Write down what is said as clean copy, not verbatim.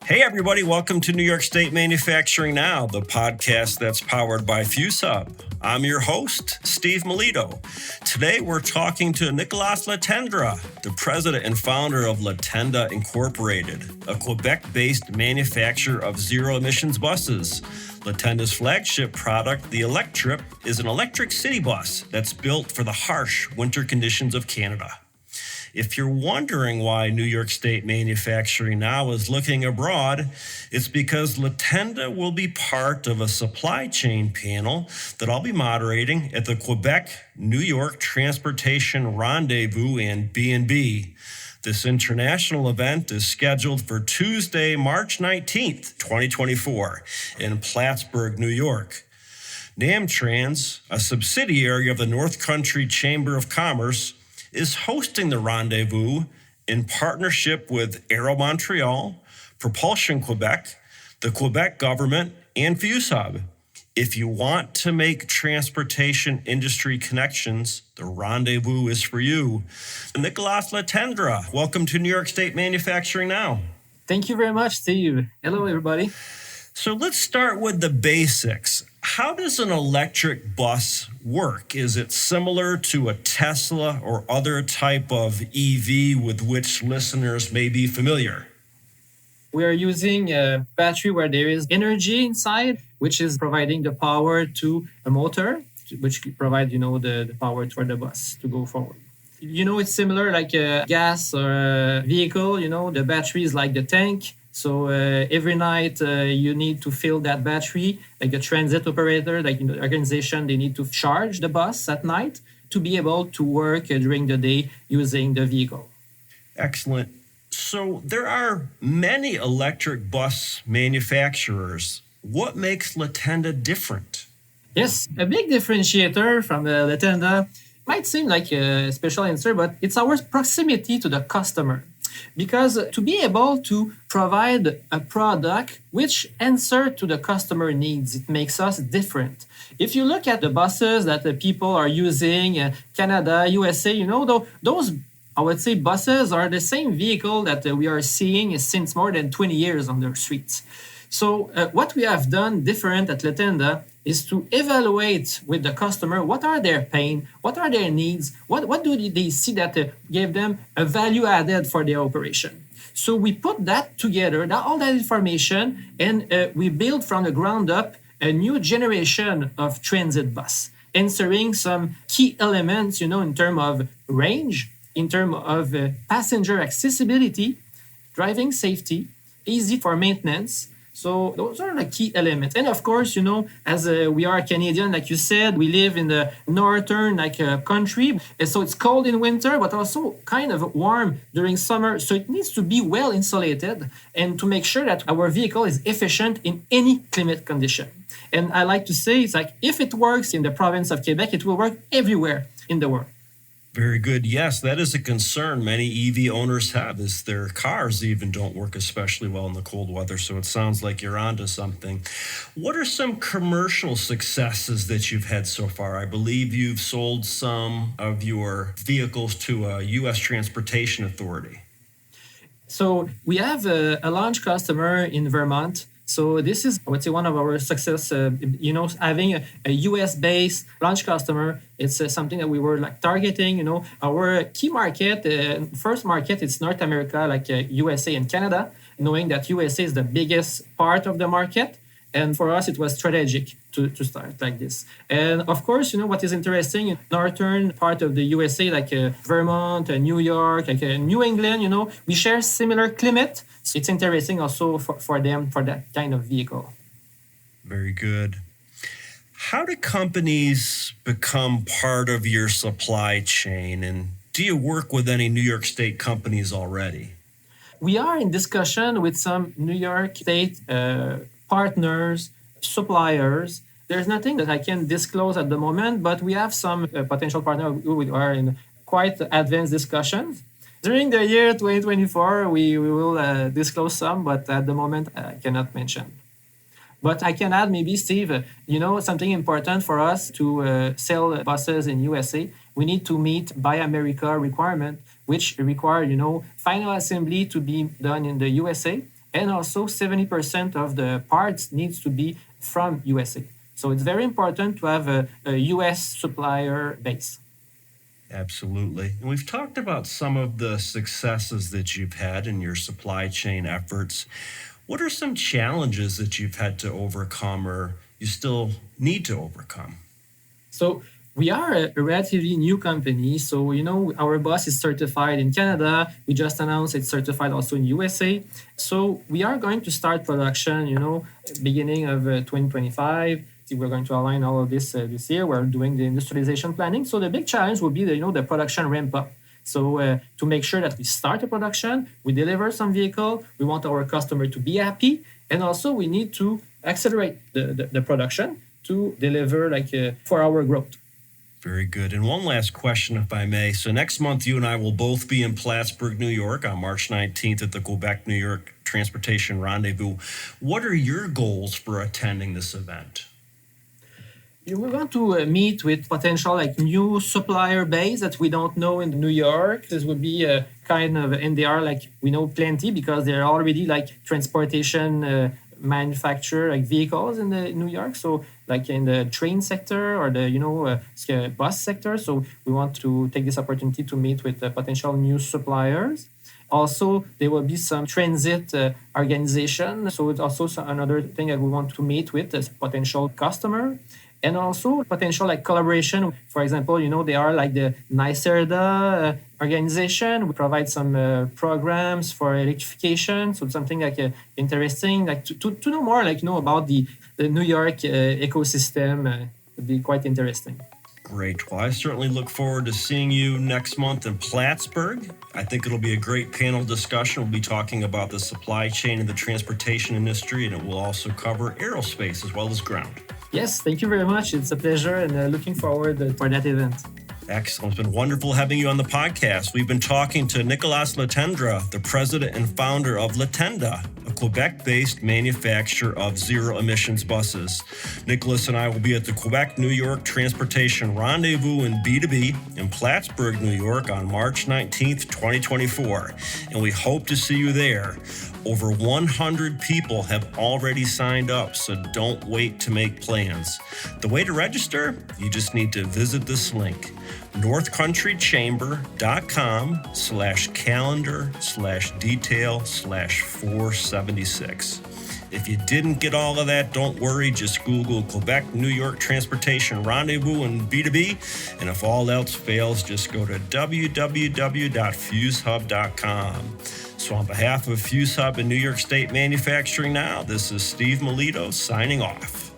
Hey, everybody, welcome to New York State Manufacturing Now, the podcast that's powered by FuzeHub. I'm your host, Steve Melito. Today, we're talking to Nikolas Letendre, the president and founder of Letenda Incorporated, a Quebec-based manufacturer of zero-emissions buses. Letenda's flagship product, the Electrip, is an electric city bus that's built for the harsh winter conditions of Canada. If you're wondering why New York State Manufacturing Now is looking abroad, it's because Letenda will be part of a supply chain panel that I'll be moderating at the Quebec-New York Transportation Rendezvous and B&B. This international event is scheduled for Tuesday, March 19th, 2024, in Plattsburgh, New York. NamTrans, a subsidiary of the North Country Chamber of Commerce, is hosting the rendezvous in partnership with Aero Montreal, Propulsion Quebec, the Quebec government, and FuzeHub. If you want to make transportation industry connections, the rendezvous is for you. Nikolas Letendre, welcome to New York State Manufacturing Now. Thank you very much, Steve. Hello, everybody. So let's start with the basics. How does an electric bus work? Is it similar to a Tesla or other type of EV with which listeners may be familiar? We are using a battery where there is energy inside, which is providing the power to a motor, which provide, the power for the bus to go forward. It's similar like a gas or a vehicle, the battery is like the tank. So every night you need to fill that battery, like a transit operator, like in the organization, they need to charge the bus at night to be able to work during the day using the vehicle. Excellent. So there are many electric bus manufacturers. What makes Letenda different? Yes, a big differentiator from Letenda might seem like a special answer, but it's our proximity to the customer. Because to be able to provide a product which answer to the customer needs, it makes us different. If you look at the buses that the people are using, Canada, USA, those, I would say, buses are the same vehicle that we are seeing since more than 20 years on the streets. So what we have done different at Letenda is to evaluate with the customer what are their pain, what are their needs, what do they see that gave them a value added for their operation. So we put that together, all that information, and we build from the ground up a new generation of transit bus, answering some key elements, in terms of range, in terms of passenger accessibility, driving safety, easy for maintenance. So those are the key elements. And of course, as we are Canadian, like you said, we live in the northern country. And so it's cold in winter, but also kind of warm during summer. So it needs to be well insulated and to make sure that our vehicle is efficient in any climate condition. And I like to say, it's like if it works in the province of Quebec, it will work everywhere in the world. Very good. Yes, that is a concern many EV owners have, is their cars even don't work especially well in the cold weather. So it sounds like you're onto something. What are some commercial successes that you've had so far? I believe you've sold some of your vehicles to a U.S. Transportation Authority. So we have a launch customer in Vermont. So this is, I would say, one of our success, having a US-based launch customer. It's something that we were targeting, Our key market, first market, it's North America, USA and Canada, knowing that USA is the biggest part of the market. And for us, it was strategic to start like this. And of course, what is interesting in northern part of the USA, Vermont, New York, New England, we share similar climate. So it's interesting also for them, for that kind of vehicle. Very good. How do companies become part of your supply chain? And do you work with any New York State companies already? We are in discussion with some New York State partners, suppliers. There's nothing that I can disclose at the moment, but we have some potential partners who are in quite advanced discussions. During the year 2024, we will disclose some, but at the moment, I cannot mention. But I can add maybe, Steve, something important for us to sell buses in USA. We need to meet Buy America requirement, which require, final assembly to be done in the USA and also 70% of the parts needs to be from USA. So it's very important to have a US supplier base. Absolutely. And we've talked about some of the successes that you've had in your supply chain efforts. What are some challenges that you've had to overcome or you still need to overcome? So we are a relatively new company. So, our bus is certified in Canada. We just announced it's certified also in USA. So we are going to start production, beginning of 2025. We're going to align all of this this year. We're doing the industrialization planning. So the big challenge will be the production ramp up. So to make sure that we start the production, we deliver some vehicle, we want our customer to be happy, and also we need to accelerate the production to deliver for our growth. Very good. And one last question, if I may. So next month, you and I will both be in Plattsburgh, New York on March 19th at the Quebec, New York Transportation Rendezvous. What are your goals for attending this event? We want to meet with potential new supplier base that we don't know in New York. This would be and they are we know plenty because they're already transportation manufacture vehicles in the New York. So in the train sector or the bus sector. So we want to take this opportunity to meet with potential new suppliers. Also, there will be some transit organization. So it's also another thing that we want to meet with as potential customer. And also potential collaboration. For example, they are the NYSERDA organization. We provide some programs for electrification. So it's something interesting, to know more, about the New York ecosystem would be quite interesting. Great. Well, I certainly look forward to seeing you next month in Plattsburgh. I think it'll be a great panel discussion. We'll be talking about the supply chain and the transportation industry, and it will also cover aerospace as well as ground. Yes, thank you very much. It's a pleasure and looking forward for that event. Excellent. It's been wonderful having you on the podcast. We've been talking to Nikolas Letendre, the president and founder of Letenda, a Quebec-based manufacturer of zero-emissions buses. Nikolas and I will be at the Quebec, New York Transportation Rendezvous in B2B in Plattsburgh, New York on March 19th, 2024. And we hope to see you there. Over 100 people have already signed up, so don't wait to make plans. The way to register? You just need to visit this link, northcountrychamber.com/calendar/detail/476. If you didn't get all of that, don't worry. Just Google Quebec, New York Transportation Rendezvous and B2B. And if all else fails, just go to www.FuzeHub.com. So on behalf of FuzeHub and New York State Manufacturing Now, this is Steve Melito signing off.